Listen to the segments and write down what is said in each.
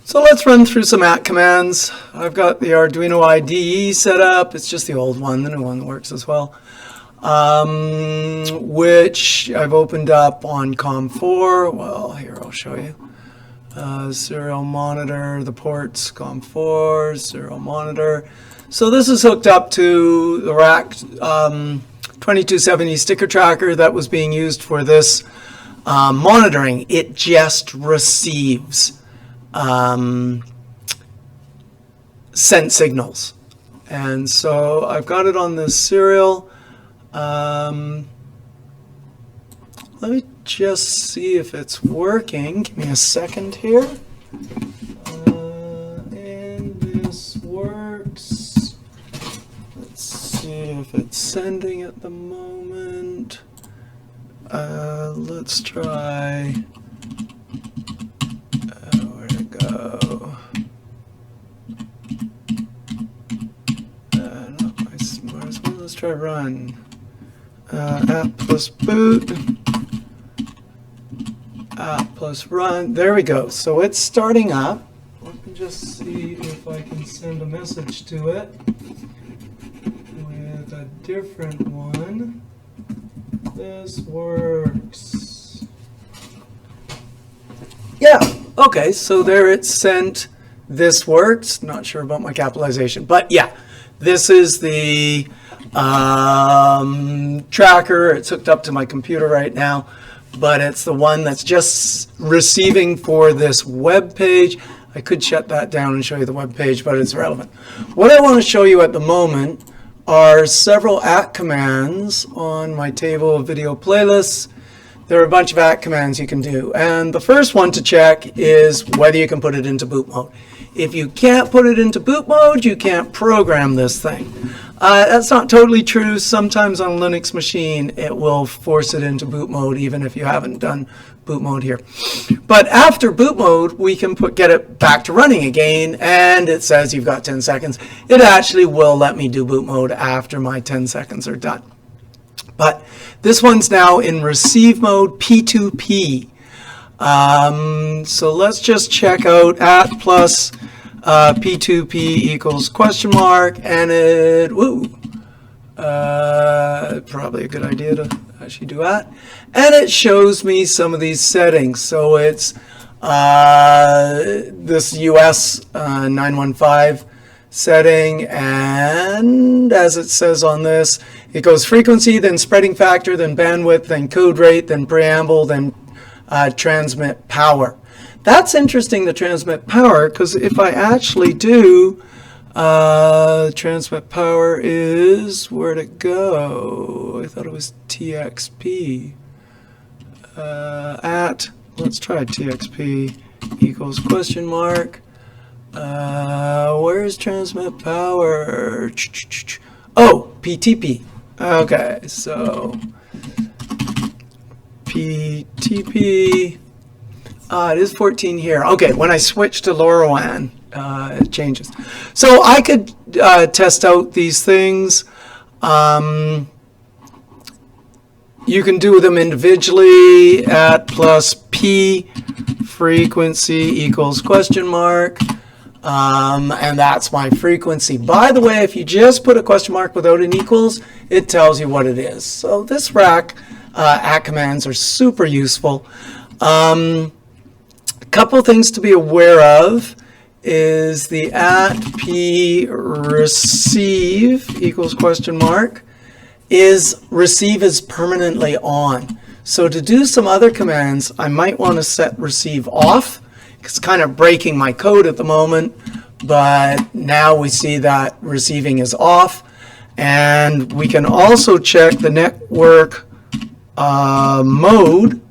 So let's run through some AT commands. I've got the Arduino IDE set up. It's just the old one. The new one works as well. Which I've opened up on COM4. Well, here I'll show you. Serial monitor, the ports, COM4, serial monitor. So this is hooked up to the RAK2270 sticker tracker that was being used for this monitoring. It just receives sent signals. And so I've got it on this serial. Let me just see if it's working. Give me a second here. And this works. Let's see if it's sending at the moment. Let's try. Where'd it go? Not my smart. Let's try run. App plus boot. App plus run. There we go. So it's starting up. Let me just see if I can send a message to it with a different one. This works. Yeah. Okay. So there it's sent. This works. Not sure about my capitalization, but yeah, this is the tracker. It's hooked up to my computer right now, but it's the one that's just receiving for this web page. I could shut that down and show you the web page, but it's irrelevant. What I want to show you at the moment are several AT commands on my table of video playlists. There are a bunch of AT commands you can do, and the first one to check is whether you can put it into boot mode. If you can't put it into boot mode, you can't program this thing. That's not totally true. Sometimes on a Linux machine, it will force it into boot mode, even if you haven't done boot mode here. But after boot mode, we can get it back to running again, and it says you've got 10 seconds. It actually will let me do boot mode after my 10 seconds are done. But this one's now in receive mode, P2P. So let's just check out at plus P2P equals question mark, and it, probably a good idea to actually do that. And it shows me some of these settings. So it's this US 915 setting, and as it says on this, it goes frequency, then spreading factor, then bandwidth, then code rate, then preamble, then transmit power. That's interesting, the transmit power, because if I actually do transmit power is, where'd it go? I thought it was TXP. Let's try TXP equals question mark. Where's transmit power? Oh, PTP. Okay, so PTP. It is 14 here. Okay, when I switch to LoRaWAN, it changes. So I could test out these things. You can do them individually. At plus P frequency equals question mark. And that's my frequency. By the way, if you just put a question mark without an equals, it tells you what it is. So this RAK AT commands are super useful. A couple things to be aware of is the at P receive equals question mark is receive is permanently on. So to do some other commands, I might want to set receive off. It's kind of breaking my code at the moment, but now we see that receiving is off. And we can also check the network mode,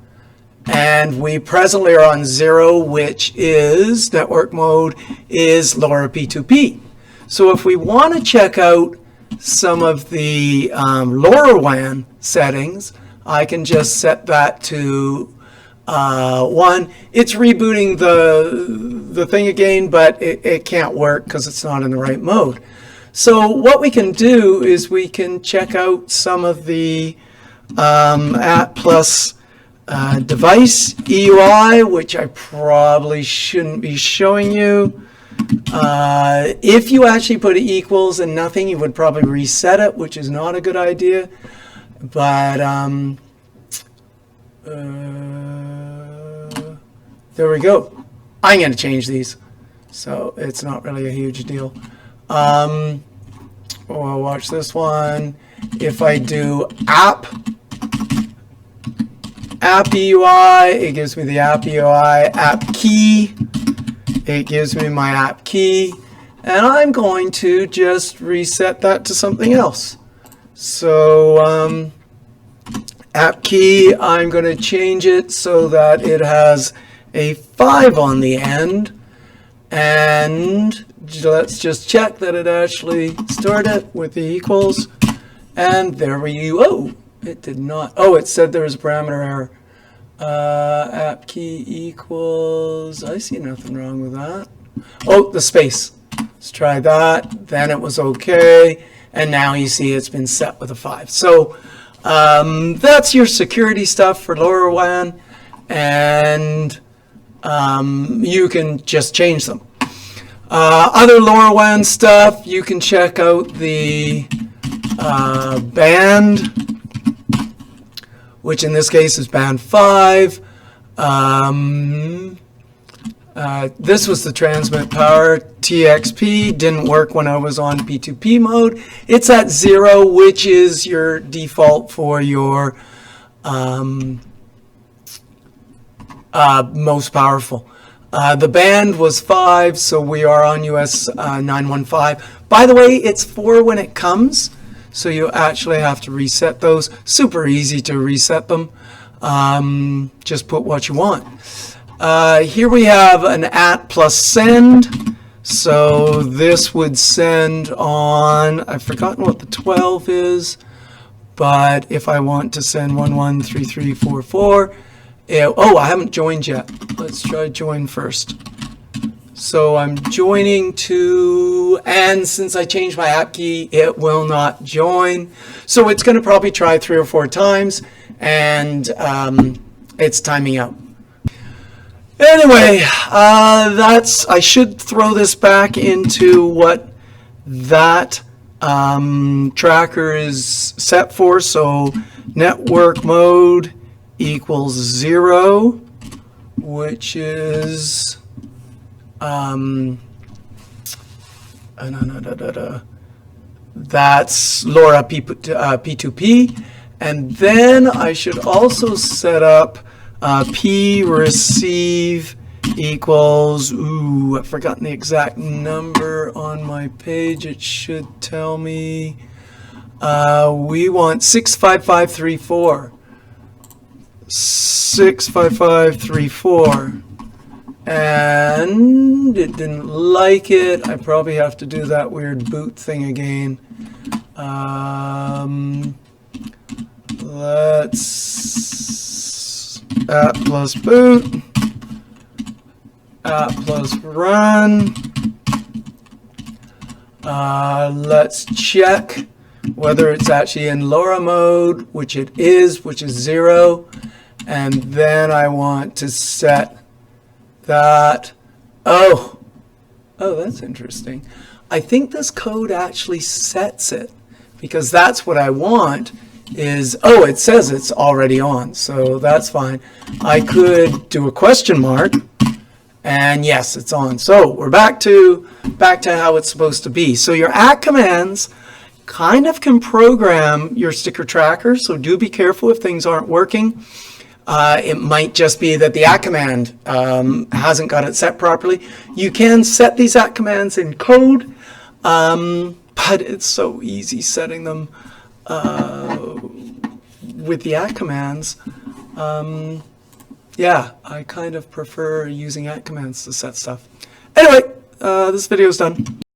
and we presently are on 0, which is network mode is LoRa P2P. So if we want to check out some of the LoRaWAN settings, I can just set that to 1. It's rebooting the thing again, but it can't work because it's not in the right mode. So what we can do is we can check out some of the at plus device EUI, which I probably shouldn't be showing you. If you actually put equals and nothing, you would probably reset it, which is not a good idea. But there we go. I'm going to change these, so it's not really a huge deal. Oh, watch this one. If I do app EUI, it gives me the app EUI. App key, it gives me my app key, and I'm going to just reset that to something else. So app key, I'm going to change it so that it has a 5 on the end, and let's just check that it actually stored it with the equals, and there we go. Oh, it did not. Oh, it said there was a parameter error. App key equals, I see nothing wrong with that. Oh, the space. Let's try that. Then it was okay, and now you see it's been set with a 5. So that's your security stuff for LoRaWAN, and you can just change them. Other LoRaWAN stuff, you can check out the band, which in this case is band 5. This was the transmit power. TXP didn't work when I was on P2P mode. It's at 0, which is your default for your most powerful. The band was 5, so we are on US 915. By the way, it's 4 when it comes, so you actually have to reset those. Super easy to reset them. Just put what you want. Here we have an at plus send. So this would send on, I've forgotten what the 12 is, but if I want to send 113344, oh, I haven't joined yet. Let's try join first. So I'm joining to, and since I changed my app key, it will not join. So it's going to probably try 3 or 4 times, and it's timing out. Anyway, I should throw this back into what that tracker is set for. So network mode equals 0, which is that's LoRa P2P, and then I should also set up P receive equals, ooh, I've forgotten the exact number on my page. It should tell me we want 65534. 65534, and it didn't like it. I probably have to do that weird boot thing again. Let's app plus boot, app plus run. Let's check whether it's actually in LoRa mode, which it is, which is 0. And then I want to set that. Oh, that's interesting. I think this code actually sets it, because that's what I want is, oh, it says it's already on, so that's fine. I could do a question mark, and yes, it's on. So we're back to how it's supposed to be. So your at commands kind of can program your sticker tracker, so do be careful if things aren't working. It might just be that the at command hasn't got it set properly. You can set these at commands in code, but it's so easy setting them with the at commands. Yeah, I kind of prefer using at commands to set stuff. Anyway, this video is done.